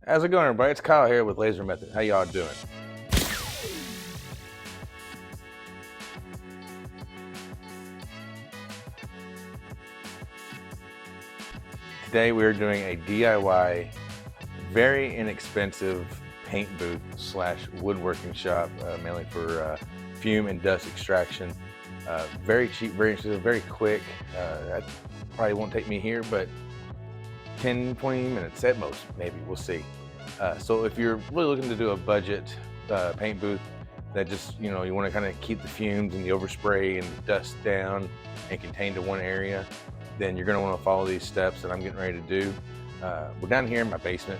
How's it going, everybody? It's Kyle here with Laser Method. How y'all doing? Today we're doing a DIY, very inexpensive paint booth slash woodworking shop, mainly for fume and dust extraction. Very cheap, very inexpensive, very quick. That probably won't take me here, but 10-20 minutes at most, maybe. We'll see. So if you're really looking to do a budget paint booth that just, you want to kind of keep the fumes and the overspray and the dust down and contained to one area, then you're going to want to follow these steps that I'm getting ready to do. We're down here in my basement.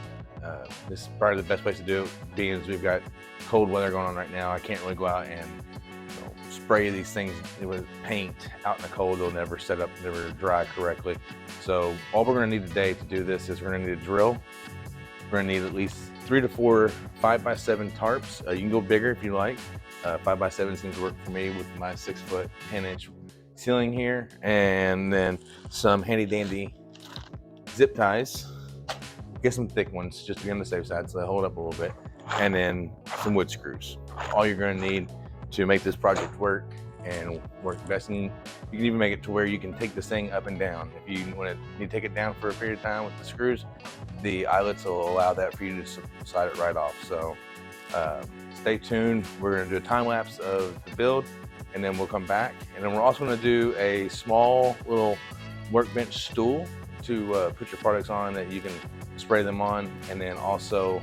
This is probably the best place to do it, being as we've got cold weather going on right now. I can't really go out and spray these things with paint out in the cold. They'll never set up, never dry correctly. So all we're going to need today to do this is we're going to need a drill. We're going to need at least 3 to 4 5x7 tarps. You can go bigger if you like. 5x7 seems to work for me with my 6-foot 10-inch ceiling here, and then some handy dandy zip ties. Get some thick ones just to be on the safe side so they hold up a little bit, and then some wood screws. All you're going to need to make this project work and work best. And you can even make it to where you can take this thing up and down. If you want to take it down for a period of time with the screws, the eyelets will allow that for you to slide it right off. So stay tuned. We're going to do a time lapse of the build, and then we'll come back. And then we're also going to do a small little workbench stool to put your products on that you can spray them on. And then also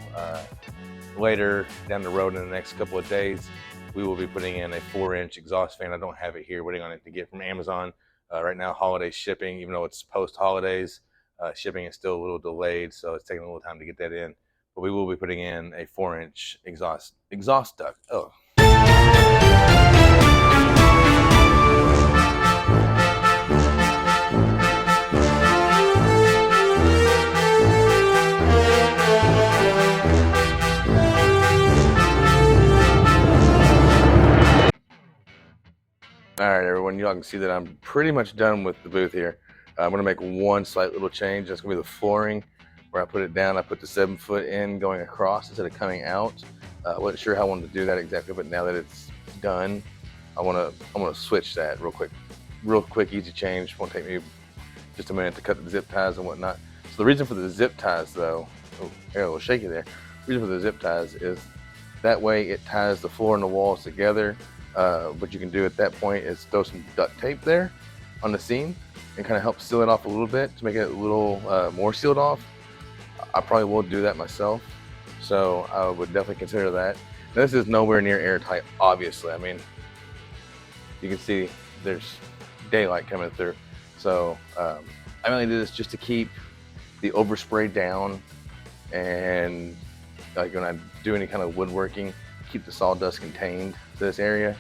later down the road in the next couple of days, we will be putting in a 4-inch exhaust fan. I don't have it here, waiting on it to get from Amazon. Right now, holiday shipping, even though it's post-holidays, shipping is still a little delayed, so it's taking a little time to get that in. But we will be putting in a 4-inch exhaust duct. Oh. All right, everyone, y'all can see that I'm pretty much done with the booth here. I'm gonna make one slight little change. That's gonna be the flooring. Where I put it down, I put the 7-foot in going across instead of coming out. I wasn't sure how I wanted to do that exactly, but now that it's done, I'm gonna switch that real quick, easy change. Won't take me just a minute to cut the zip ties and whatnot. So the reason for the zip ties, though, a little shaky there. The reason for the zip ties is that way it ties the floor and the walls together. What you can do at that point is throw some duct tape there on the seam and kind of help seal it off a little bit to make it a little more sealed off. I probably will do that myself, so I would definitely consider that. Now, this is nowhere near airtight, obviously. I mean, you can see there's daylight coming through. So I only do this just to keep the overspray down, and like when I do any kind of woodworking, keep the sawdust contained to this area.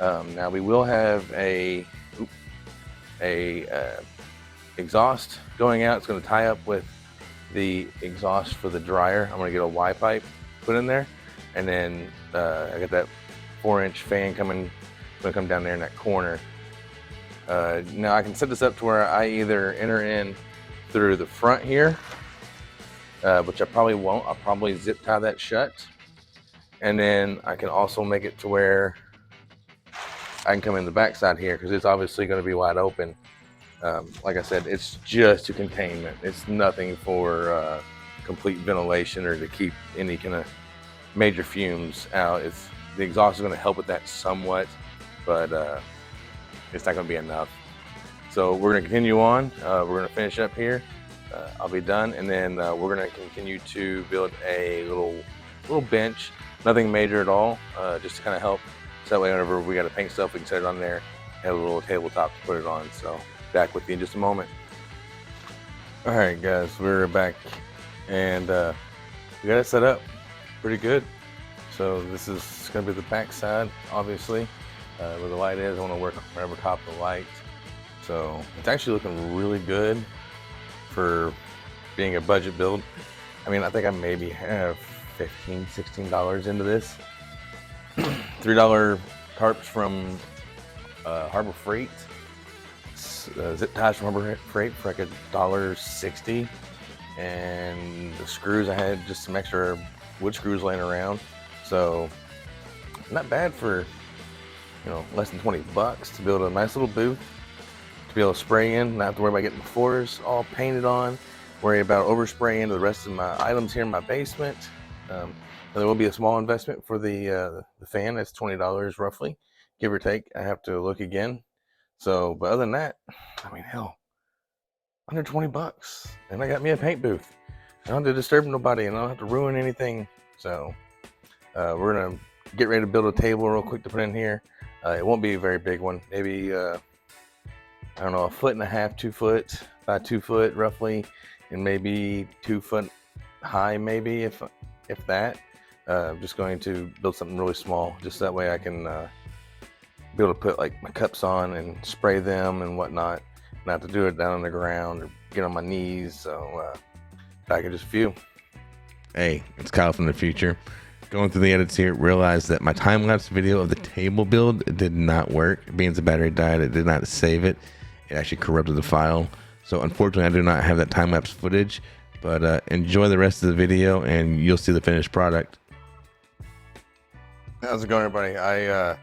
Now we will have a exhaust going out. It's going to tie up with the exhaust for the dryer. I'm going to get a Y pipe put in there, and then I got that 4-inch fan going to come down there in that corner. Now I can set this up to where I either enter in through the front here, which I probably won't. I'll probably zip tie that shut. And then I can also make it to where I can come in the backside here, because it's obviously going to be wide open. Like I said, it's just to containment. It's nothing for complete ventilation or to keep any kind of major fumes out. The exhaust is going to help with that somewhat, but it's not going to be enough. So we're going to continue on. We're going to finish up here. I'll be done, and then we're going to continue to build a little bench. Nothing major at all, just to kind of help. So that way, whenever we got to paint stuff, we can set it on there, have a little tabletop to put it on. So back with you in just a moment. All right, guys, we're back, and we got it set up pretty good. So this is going to be the back side, obviously, where the light is. I want to work right over top of the light. So it's actually looking really good for being a budget build. I mean, I think I maybe have $15, $16 into this. $3 tarps from Harbor Freight. Zip ties from Harbor Freight for like $1.60. and the screws, I had just some extra wood screws laying around, so not bad for, you know, less than 20 bucks to build a nice little booth to be able to spray in, not have to worry about getting the floors all painted on, worry about overspraying the rest of my items here in my basement. There will be a small investment for the fan. That's $20 roughly, give or take. I have to look again. So, but other than that, I mean, hell, under 20 bucks, and I got me a paint booth. I don't have to disturb nobody, and I don't have to ruin anything. So, we're gonna get ready to build a table real quick to put in here. It won't be a very big one. Maybe I don't know, 1.5 feet, 2 foot by 2 foot roughly, and maybe 2 foot high, maybe if that. I'm just going to build something really small, just that way I can be able to put like my cups on and spray them and whatnot, not to do it down on the ground or get on my knees. So back in just a few. Hey, it's Kyle from the future. Going through the edits here, realized that my time-lapse video of the table build did not work. Being the battery died, it did not save it. It actually corrupted the file. So unfortunately, I do not have that time-lapse footage, but enjoy the rest of the video and you'll see the finished product. How's it going, everybody? I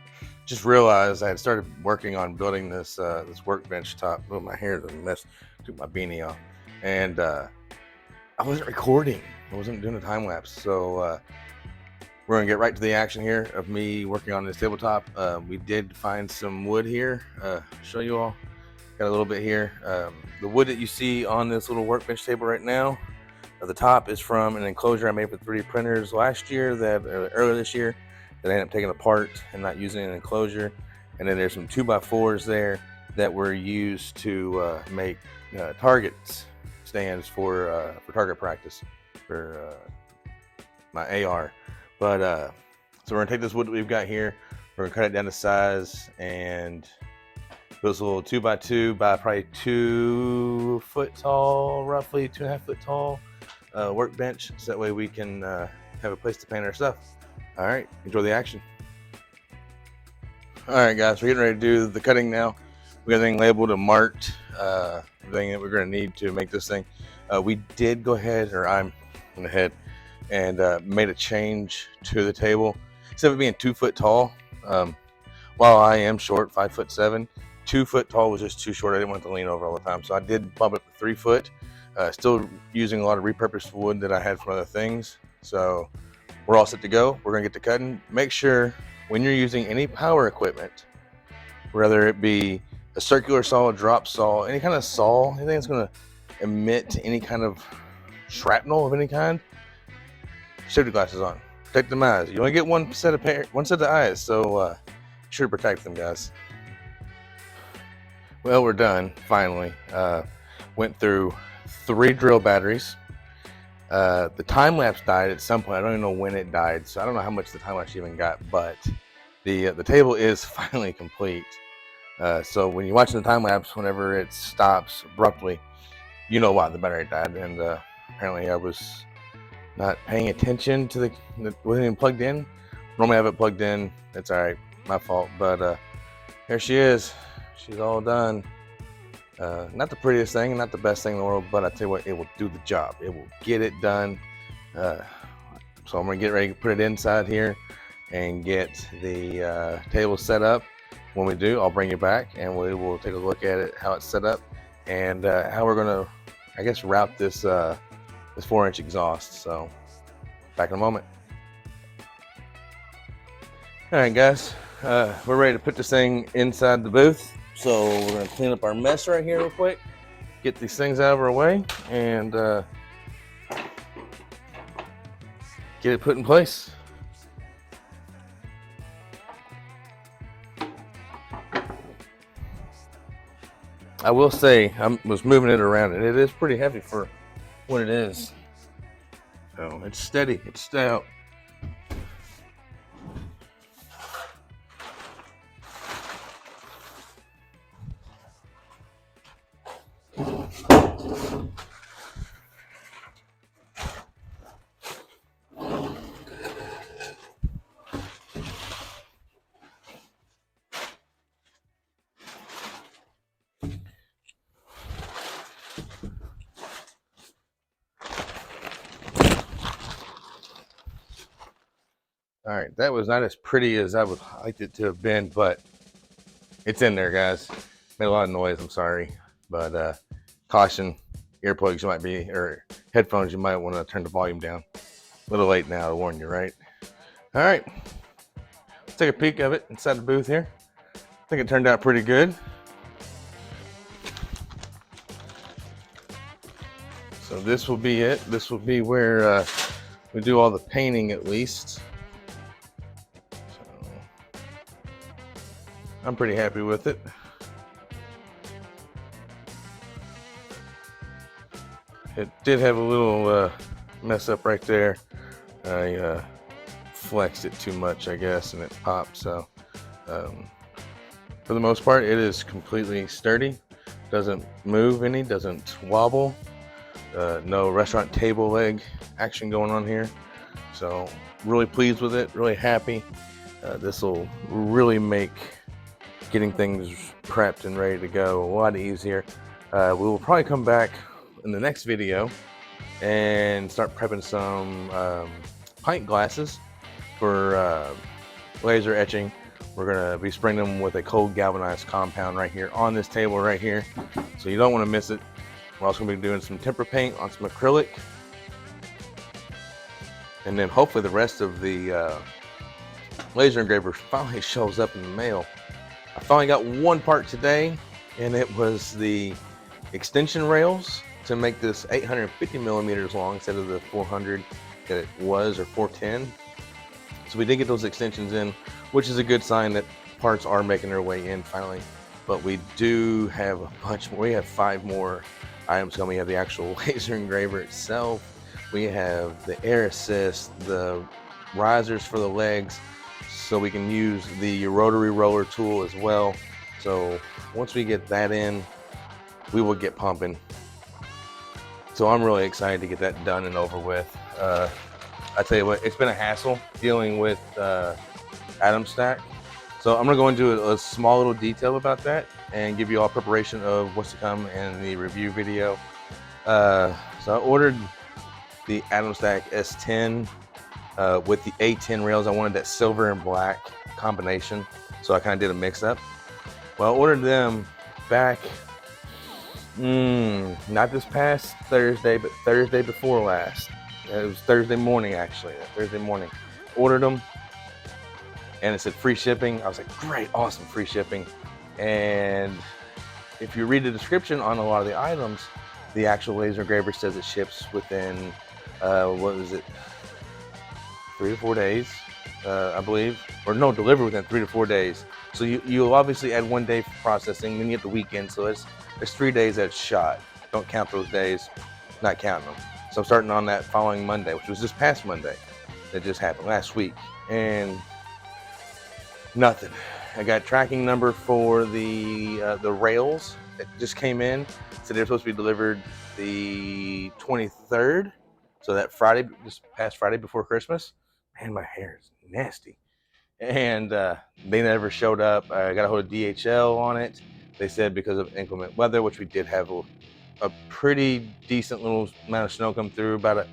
just realized I had started working on building this this workbench top. Oh, my hair is a mess. Took my beanie off, and I wasn't recording. I wasn't doing a time lapse. So we're gonna get right to the action here of me working on this tabletop. We did find some wood here. Show you all. Got a little bit here. The wood that you see on this little workbench table right now, the top is from an enclosure I made for 3D printers last year, earlier this year, that I ended up taking apart and not using an enclosure. And then there's some 2x4s there that were used to make target stands for target practice for my AR. But so we're gonna take this wood that we've got here, we're gonna cut it down to size and build this little 2x2 by probably 2 foot tall, roughly 2.5 foot tall workbench, so that way we can have a place to paint our stuff. All right, enjoy the action. All right, guys, we're getting ready to do the cutting now. We got everything labeled and marked, everything that we're gonna need to make this thing. We did go ahead, or I'm went ahead and made a change to the table. Instead of it being 2 foot tall, while I am short, 5'7", 2 foot tall was just too short. I didn't want to lean over all the time, so I did bump it to 3 foot. Still using a lot of repurposed wood that I had from other things. So we're all set to go. We're gonna get to cutting. Make sure when you're using any power equipment, whether it be a circular saw, a drop saw, any kind of saw, anything that's gonna emit any kind of shrapnel of any kind, safety glasses on. Protect them eyes. You only get one set of eyes, so be sure to protect them, guys. Well, we're done finally. Went through 3 drill batteries. The time lapse died at some point. I don't even know when it died, so I don't know how much the time lapse even got. But the table is finally complete. So when you're watching the time lapse, whenever it stops abruptly, you know why the battery died. And apparently, I was not paying attention to wasn't even plugged in. Normally, I have it plugged in. It's all right, my fault. But here she is. She's all done. Not the prettiest thing, and not the best thing in the world, but I tell you what, it will do the job. It will get it done. So I'm gonna get ready to put it inside here and get the table set up. When we do, I'll bring you back and we will take a look at it, how it's set up, and how we're gonna, I guess, route this 4-inch exhaust. So back in a moment. All right, guys, we're ready to put this thing inside the booth. So we're gonna clean up our mess right here real quick, get these things out of our way, and get it put in place. I will say, I was moving it around, and it is pretty heavy for what it is. So it's steady, it's stout. All right, that was not as pretty as I would like it to have been, but it's in there, guys. Made a lot of noise, I'm sorry. But caution, earplugs you might be, or headphones, you might want to turn the volume down. A little late now to warn you, right? All right, let's take a peek of it inside the booth here. I think it turned out pretty good. So this will be it. This will be where we do all the painting at least. So I'm pretty happy with it. It did have a little mess up right there. I flexed it too much, I guess, and it popped. So for the most part, it is completely sturdy. Doesn't move any, doesn't wobble. No restaurant table leg action going on here. So really pleased with it, really happy. This will really make getting things prepped and ready to go a lot easier. We will probably come back in the next video and start prepping some pint glasses for laser etching. We're gonna be spraying them with a cold galvanized compound right here on this table right here. So you don't wanna miss it. We're also gonna be doing some temper paint on some acrylic. And then hopefully the rest of the laser engraver finally shows up in the mail. I finally got one part today, and it was the extension rails to make this 850 millimeters long instead of the 400 that it was, or 410. So we did get those extensions in, which is a good sign that parts are making their way in finally. But we do have a bunch more. We have 5 more items coming. We have the actual laser engraver itself. We have the air assist, the risers for the legs, so we can use the rotary roller tool as well. So once we get that in, we will get pumping. So I'm really excited to get that done and over with. I tell you what, it's been a hassle dealing with Atomstack. So I'm gonna go into a small little detail about that and give you all preparation of what's to come in the review video. So I ordered the Atomstack S10 with the A10 rails. I wanted that silver and black combination, so I kind of did a mix up. Well, I ordered them back, not this past Thursday, but Thursday before last. It was Thursday morning, actually. Thursday morning. Ordered them, and it said free shipping. I was like, great, awesome, free shipping. And if you read the description on a lot of the items, the actual laser engraver says it ships within, what was it, 3 to 4 days, I believe. Or no, delivered within 3 to 4 days. So you'll obviously add 1 day for processing, then you get the weekend, so there's 3 days that's shot. Don't count those days, not counting them. So I'm starting on that following Monday, which was this past Monday. That just happened last week. And nothing. I got tracking number for the rails that just came in. So they're supposed to be delivered the 23rd. So that Friday, this past Friday before Christmas. Man, my hair is nasty. And they never showed up. I got a hold of DHL on it. They said because of inclement weather, which we did have a pretty decent little amount of snow come through, about an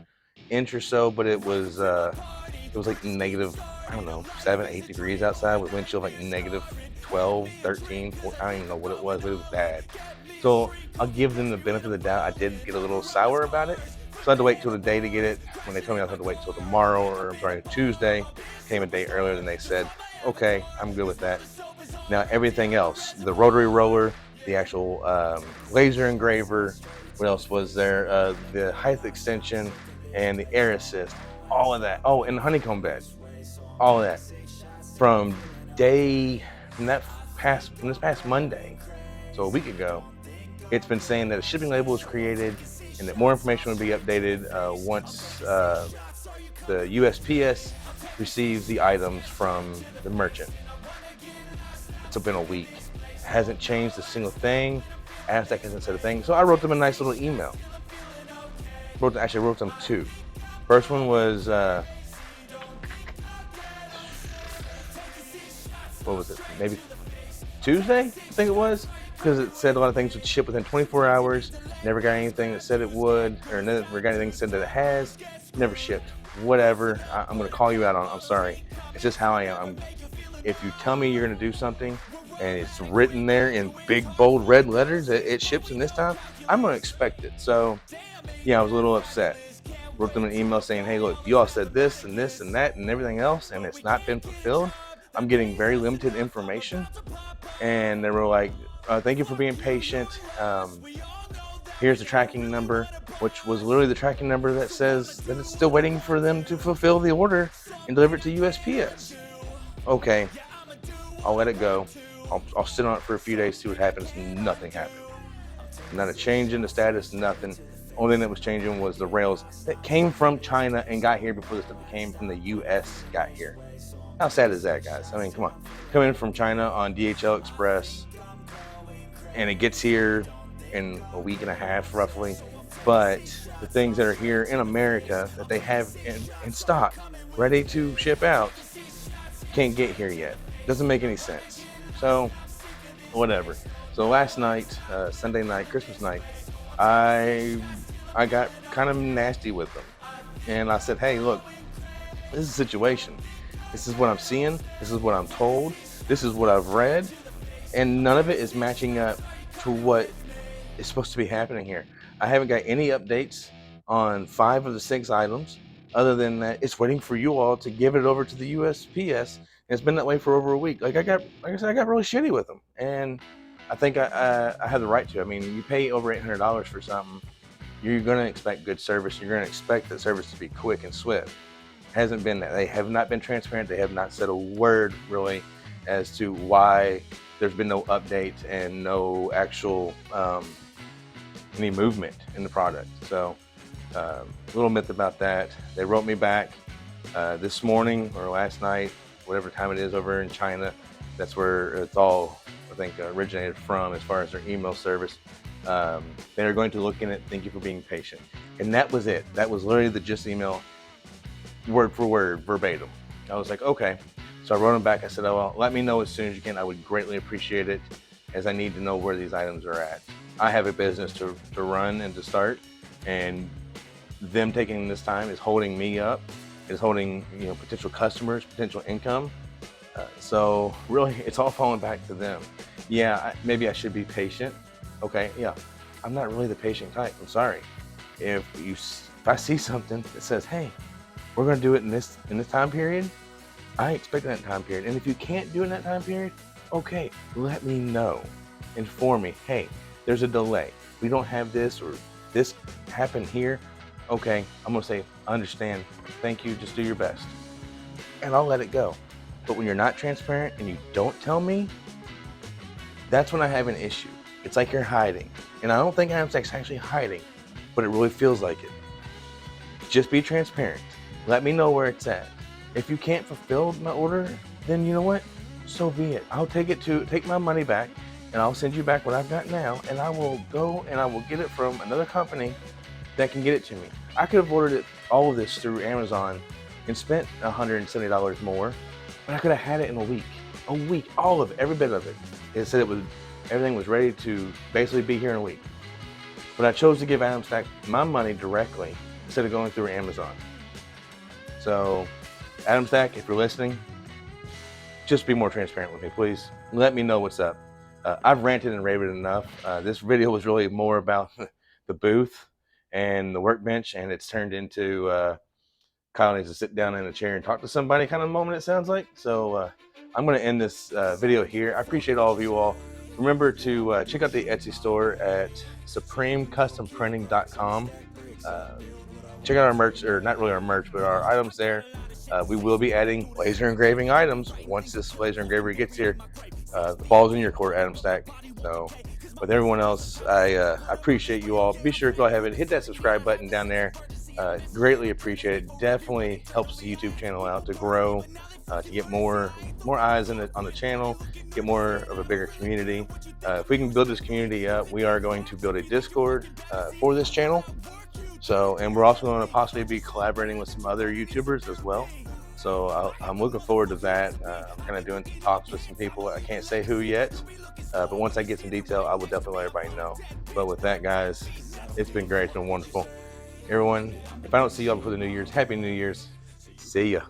inch or so, but it was like negative, I don't know, 7, 8 degrees outside with wind chill like negative 12, 13, 14, I don't even know what it was, but it was bad. So I'll give them the benefit of the doubt. I did get a little sour about it. So I had to wait till the day to get it. When they told me I had to wait till tomorrow, or I'm sorry, Tuesday, came a day earlier than they said. Okay, I'm good with that. Now everything else, the rotary roller, the actual laser engraver, what else was there? The height extension and the air assist, all of that. Oh, and the honeycomb bed, all of that. From this past Monday, so a week ago, it's been saying that a shipping label is created and that more information will be updated once the USPS receives the items from the merchant. It's been a week. Hasn't changed a single thing. Atomstack hasn't said a thing. So I wrote them a nice little email. Actually, I wrote them 2. First one was, what was it? Maybe Tuesday, I think it was, because it said a lot of things would ship within 24 hours. Never got anything that said it would, or never got anything that said that it has. never shipped. Whatever. I'm going to call you out on it. I'm sorry. It's just how I am. If you tell me you're going to do something and it's written there in big, bold red letters that it ships in this time, I'm going to expect it. So, yeah, I was a little upset. Wrote them an email saying, hey, look, you all said this and this and that and everything else, and it's not been fulfilled. I'm getting very limited information. And they were like, thank you for being patient. Here's the tracking number, which was literally the tracking number that says that it's still waiting for them to fulfill the order and deliver it to USPS. Okay, I'll let it go. I'll sit on it for a few days, see what happens. Nothing happened. Not a change in the status, nothing. Only thing that was changing was the rails that came from China and got here before the stuff that came from the US got here. How sad is that, guys? I mean, come on. Coming from China on DHL Express, and it gets here in a week and a half, roughly. But the things that are here in America that they have in stock, ready to ship out, can't get here yet. Doesn't make any sense. So, whatever. So last night, Sunday night, Christmas night, I got kind of nasty with them. And I said, hey, look, this is a situation. This is what I'm seeing. This is what I'm told. This is what I've read. And none of it is matching up to what is supposed to be happening here. I haven't got any updates on 5 of the 6 items, other than that it's waiting for you all to give it over to the USPS. And it's been that way for over a week. Like I said, I got really shitty with them. And I think I have the right to. I mean, you pay over $800 for something, you're going to expect good service. You're going to expect that service to be quick and swift. Hasn't been that. They have not been transparent. They have not said a word really as to why there's been no update and no actual any movement in the product. So a little myth about that. They wrote me back this morning or last night, whatever time it is over in China. That's where it's all, I think, originated from as far as their email service. They're going to look in it. Thank you for being patient. And that was it. That was literally the gist email, word for word, verbatim. I was like, okay. So I wrote them back. I said, oh, well, let me know as soon as you can. I would greatly appreciate it, as I need to know where these items are at. I have a business to run and to start, and them taking this time is holding me up, is holding potential customers, potential income. So really, it's all falling back to them. Yeah, maybe I should be patient. Okay, yeah, I'm not really the patient type. I'm sorry. If I see something that says, hey, we're going to do it in this time period, I expect that time period. And if you can't do it in that time period, okay, let me know. Inform me, hey, there's a delay. We don't have this, or this happened here. Okay, I'm gonna say, I understand. Thank you, just do your best. And I'll let it go. But when you're not transparent and you don't tell me, that's when I have an issue. It's like you're hiding. And I don't think Atomstack's actually hiding, but it really feels like it. Just be transparent. Let me know where it's at. If you can't fulfill my order, then you know what? So be it. I'll take my money back, and I'll send you back what I've got now, and I will go and I will get it from another company that can get it to me. I could have ordered all of this through Amazon and spent $170 more, but I could have had it in a week, all of it, every bit of it. It said everything was ready to basically be here in a week. But I chose to give Atomstack my money directly instead of going through Amazon. So, Atomstack, if you're listening, just be more transparent with me, please. Let me know what's up. I've ranted and raved enough. This video was really more about the booth and the workbench, and it's turned into Kyle needs to sit down in a chair and talk to somebody kind of moment, it sounds like. So I'm going to end this video here. I appreciate all of you all. Remember to check out the Etsy store at supremecustomprinting.com. Check out our merch, or not really our merch, but our items there. We will be adding laser engraving items once this laser engraver gets here. The ball's in your court, Atomstack. So with everyone else, I appreciate you all. Be sure to go ahead and hit that subscribe button down there. Greatly appreciate it. Definitely helps the YouTube channel out to grow, to get more eyes on the channel, get more of a bigger community. If we can build this community up, we are going to build a Discord for this channel. So, and we're also going to possibly be collaborating with some other YouTubers as well. So I'm looking forward to that. I'm kind of doing some talks with some people. I can't say who yet, but once I get some detail, I will definitely let everybody know. But with that, guys, it's been great. It's been wonderful. Everyone, if I don't see y'all before the New Year's, Happy New Year's. See ya.